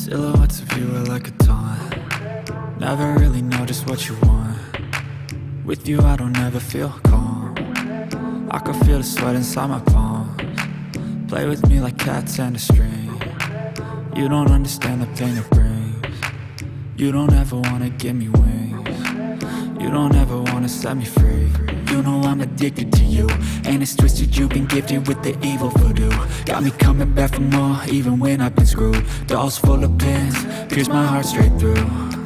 Silhouettes of you are like a taunt. Never really know just what you want. With you I don't ever feel calm. I can feel the sweat inside my palms. Play with me like cats and a string. You don't understand the pain it brings. You don't ever wanna give me wings. You don't ever wanna set me free. You know I'm addicted to you, and it's twisted, you've been gifted with the evil voodoo. Got me coming back for more, even when I've been screwed. Dolls full of pins, pierce my heart straight through.